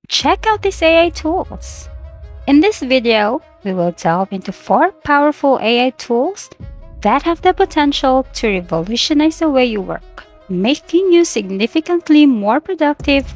Check out these AI tools. In this video, we will delve into 4 powerful AI tools that have the potential to revolutionize the way you work, making you significantly more productive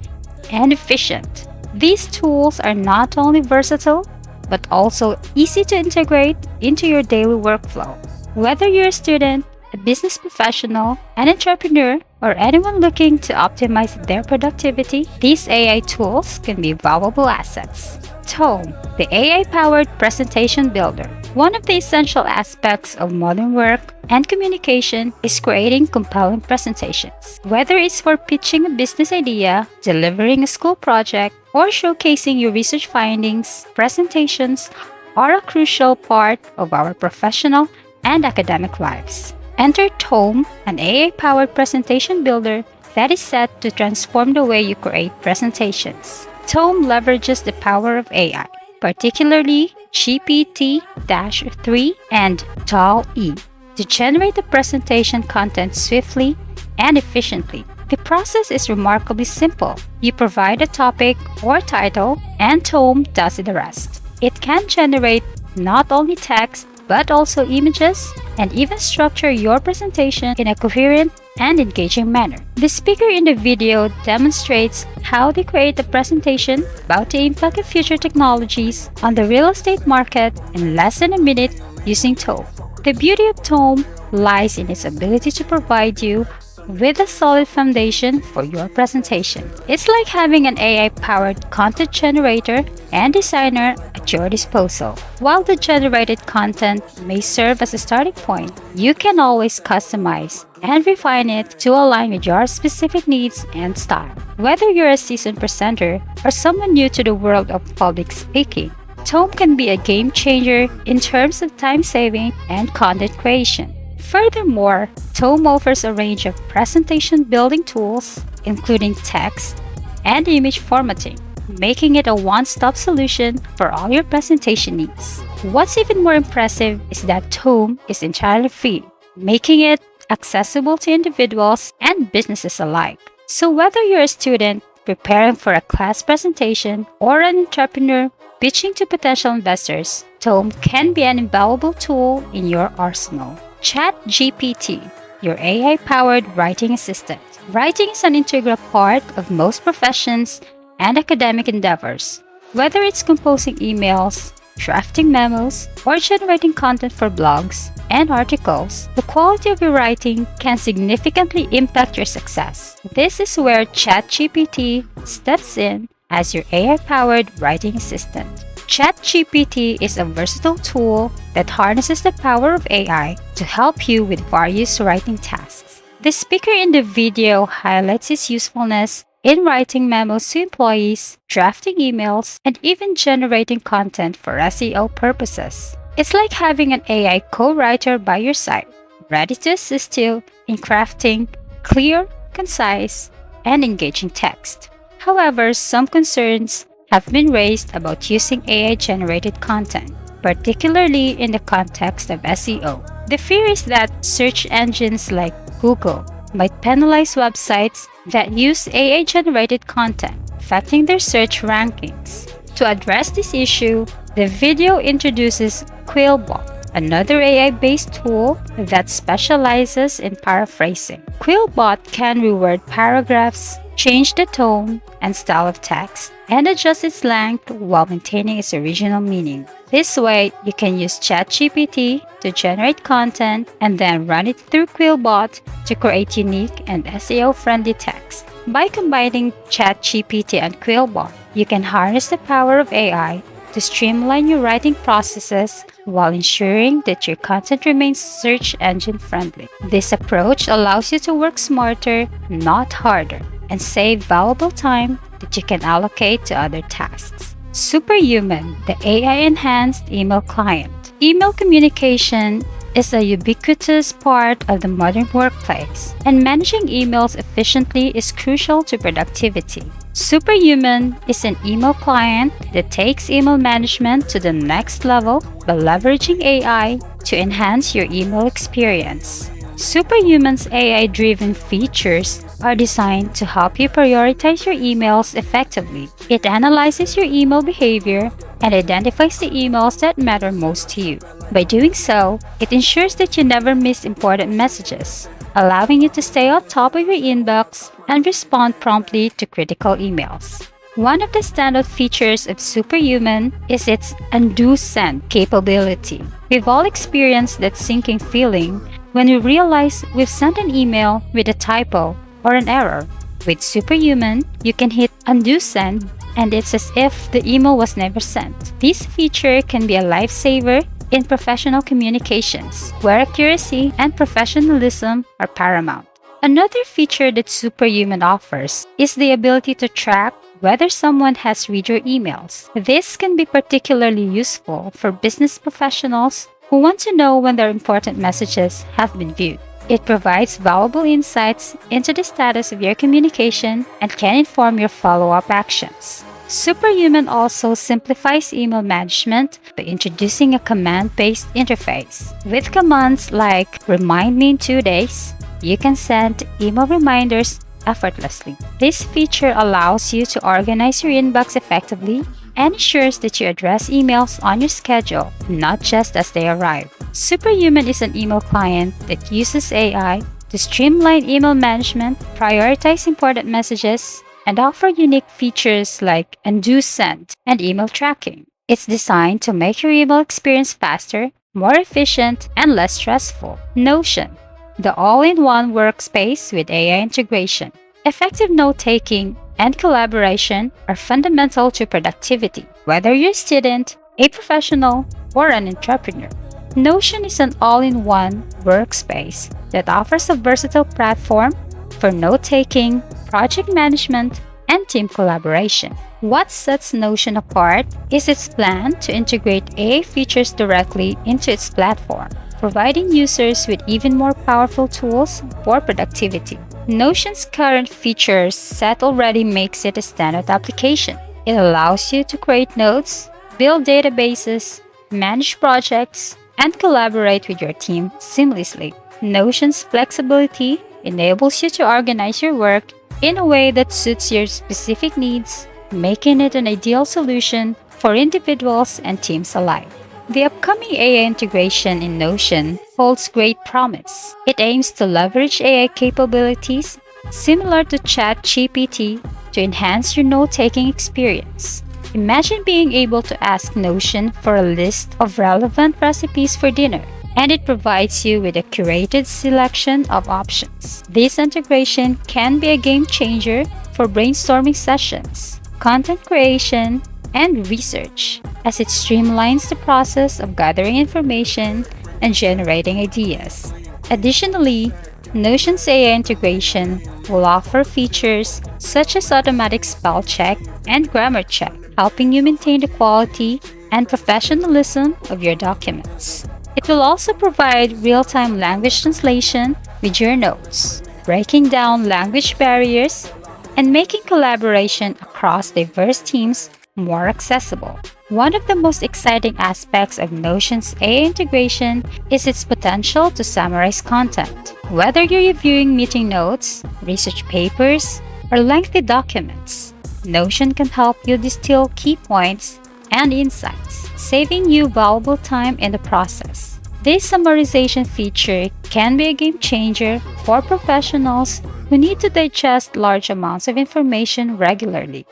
and efficient. These tools are not only versatile, but also easy to integrate into your daily workflow. Whether you're a student, a business professional, an entrepreneur, or anyone looking to optimize their productivity, these AI tools can be valuable assets. Tome, the AI-powered presentation builder. One of the essential aspects of modern work and communication is creating compelling presentations. Whether it's for pitching a business idea, delivering a school project, or showcasing your research findings, presentations are a crucial part of our professional and academic lives. Enter Tome, an AI-powered presentation builder that is set to transform the way you create presentations. Tome leverages the power of AI, particularly GPT-3 and DALL-E, to generate the presentation content swiftly and efficiently. The process is remarkably simple. You provide a topic or title, and Tome does the rest. It can generate not only text, but also images, and even structure your presentation in a coherent and engaging manner. The speaker in the video demonstrates how they create a presentation about the impact of future technologies on the real estate market in less than a minute using Tome. The beauty of Tome lies in its ability to provide you with a solid foundation for your presentation. It's like having an AI-powered content generator and designer at your disposal. While the generated content may serve as a starting point, you can always customize and refine it to align with your specific needs and style. Whether you're a seasoned presenter or someone new to the world of public speaking, Tome can be a game changer in terms of time saving and content creation. Furthermore, Tome offers a range of presentation building tools, including text and image formatting, making it a one-stop solution for all your presentation needs. What's even more impressive is that Tome is entirely free, making it accessible to individuals and businesses alike. So whether you're a student preparing for a class presentation or an entrepreneur pitching to potential investors, Tome can be an invaluable tool in your arsenal. ChatGPT, your AI-powered writing assistant. Writing is an integral part of most professions and academic endeavors. Whether it's composing emails, drafting memos, or generating content for blogs and articles, the quality of your writing can significantly impact your success. This is where ChatGPT steps in as your AI-powered writing assistant. ChatGPT is a versatile tool that harnesses the power of AI to help you with various writing tasks. The speaker in the video highlights its usefulness in writing memos to employees, drafting emails, and even generating content for SEO purposes. It's like having an AI co-writer by your side, ready to assist you in crafting clear, concise, and engaging text. However, some concerns have been raised about using AI-generated content, particularly in the context of SEO. The fear is that search engines like Google might penalize websites that use AI-generated content, affecting their search rankings. To address this issue, the video introduces Quillbot, another AI-based tool that specializes in paraphrasing. Quillbot can reword paragraphs, change the tone and style of text, and adjust its length while maintaining its original meaning. This way, you can use ChatGPT to generate content and then run it through Quillbot to create unique and SEO-friendly text. By combining ChatGPT and Quillbot, you can harness the power of AI to streamline your writing processes while ensuring that your content remains search engine friendly. This approach allows you to work smarter, not harder, and save valuable time that you can allocate to other tasks. Superhuman, the AI-enhanced email client. Email communication is a ubiquitous part of the modern workplace, and managing emails efficiently is crucial to productivity. Superhuman is an email client that takes email management to the next level by leveraging AI to enhance your email experience. Superhuman's AI-driven features are designed to help you prioritize your emails effectively. It analyzes your email behavior and identifies the emails that matter most to you. By doing so, it ensures that you never miss important messages, allowing you to stay on top of your inbox and respond promptly to critical emails. One of the standout features of Superhuman is its undo send capability. We've all experienced that sinking feeling when we realize we've sent an email with a typo or an error. With Superhuman, you can hit undo send and it's as if the email was never sent. This feature can be a lifesaver in professional communications, where accuracy and professionalism are paramount. Another feature that Superhuman offers is the ability to track whether someone has read your emails. This can be particularly useful for business professionals who want to know when their important messages have been viewed. It provides valuable insights into the status of your communication and can inform your follow-up actions. Superhuman also simplifies email management by introducing a command-based interface. With commands like "Remind me in 2 days," you can send email reminders effortlessly. This feature allows you to organize your inbox effectively and ensures that you address emails on your schedule, not just as they arrive. Superhuman is an email client that uses AI to streamline email management, prioritize important messages, and offer unique features like undo send and email tracking. It's designed to make your email experience faster, more efficient, and less stressful. Notion, the all-in-one workspace with AI integration. Effective note-taking and collaboration are fundamental to productivity, whether you're a student, a professional, or an entrepreneur. Notion is an all-in-one workspace that offers a versatile platform for note-taking, project management, and team collaboration. What sets Notion apart is its plan to integrate AI features directly into its platform, providing users with even more powerful tools for productivity. Notion's current feature set already makes it a standard application. It allows you to create notes, build databases, manage projects, and collaborate with your team seamlessly. Notion's flexibility enables you to organize your work in a way that suits your specific needs, making it an ideal solution for individuals and teams alike. The upcoming AI integration in Notion holds great promise. It aims to leverage AI capabilities similar to ChatGPT to enhance your note-taking experience. Imagine being able to ask Notion for a list of relevant recipes for dinner, and it provides you with a curated selection of options. This integration can be a game changer for brainstorming sessions, content creation, and research, as it streamlines the process of gathering information and generating ideas. Additionally, Notion's AI integration will offer features such as automatic spell check and grammar check, helping you maintain the quality and professionalism of your documents. It will also provide real-time language translation with your notes, breaking down language barriers and making collaboration across diverse teams more accessible. One of the most exciting aspects of Notion's AI integration is its potential to summarize content. Whether you're reviewing meeting notes, research papers, or lengthy documents, Notion can help you distill key points and insights, saving you valuable time in the process. This summarization feature can be a game changer for professionals who need to digest large amounts of information regularly.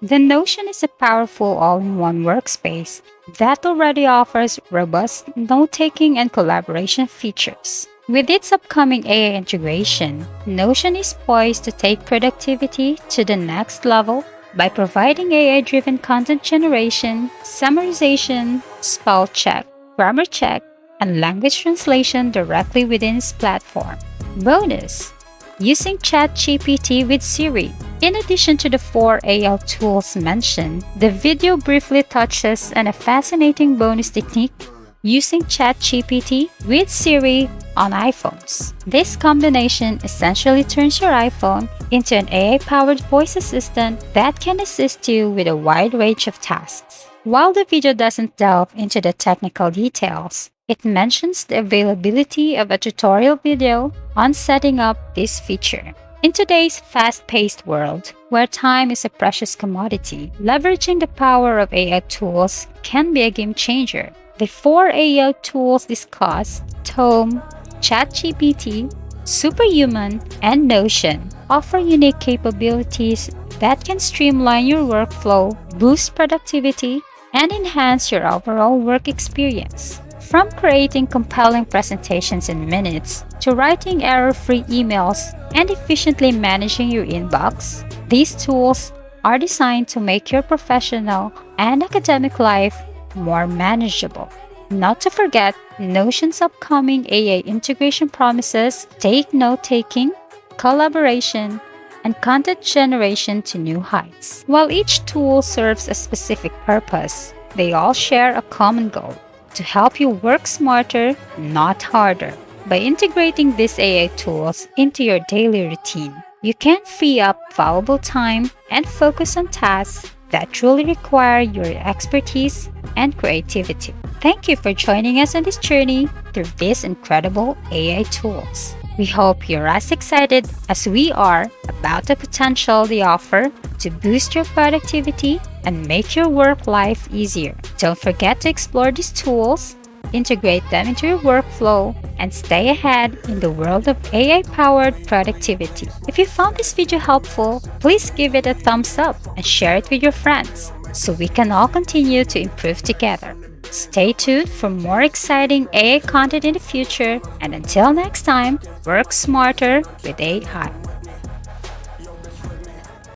The Notion is a powerful all-in-one workspace that already offers robust note-taking and collaboration features. With its upcoming AI integration, Notion is poised to take productivity to the next level by providing AI-driven content generation, summarization, spell check, grammar check, and language translation directly within its platform. Bonus: using ChatGPT with Siri. In addition to the 4 AI tools mentioned, the video briefly touches on a fascinating bonus technique using ChatGPT with Siri on iPhones. This combination essentially turns your iPhone into an AI-powered voice assistant that can assist you with a wide range of tasks. While the video doesn't delve into the technical details, it mentions the availability of a tutorial video on setting up this feature. In today's fast paced world, where time is a precious commodity, leveraging the power of AI tools can be a game changer. The four AI tools discussed, Tome, ChatGPT, Superhuman, and Notion, offer unique capabilities that can streamline your workflow, boost productivity, and enhance your overall work experience. From creating compelling presentations in minutes to writing error-free emails and efficiently managing your inbox, these tools are designed to make your professional and academic life more manageable. Not to forget, Notion's upcoming AI integration promises take note-taking, collaboration, and content generation to new heights. While each tool serves a specific purpose, they all share a common goal: to help you work smarter, not harder. By integrating these AI tools into your daily routine, you can free up valuable time and focus on tasks that truly require your expertise and creativity. Thank you for joining us on this journey through these incredible AI tools. We hope you're as excited as we are about the potential they offer to boost your productivity and make your work life easier. Don't forget to explore these tools, integrate them into your workflow, and stay ahead in the world of AI-powered productivity. If you found this video helpful, please give it a thumbs up and share it with your friends so we can all continue to improve together. Stay tuned for more exciting AI content in the future, and until next time, work smarter with AI.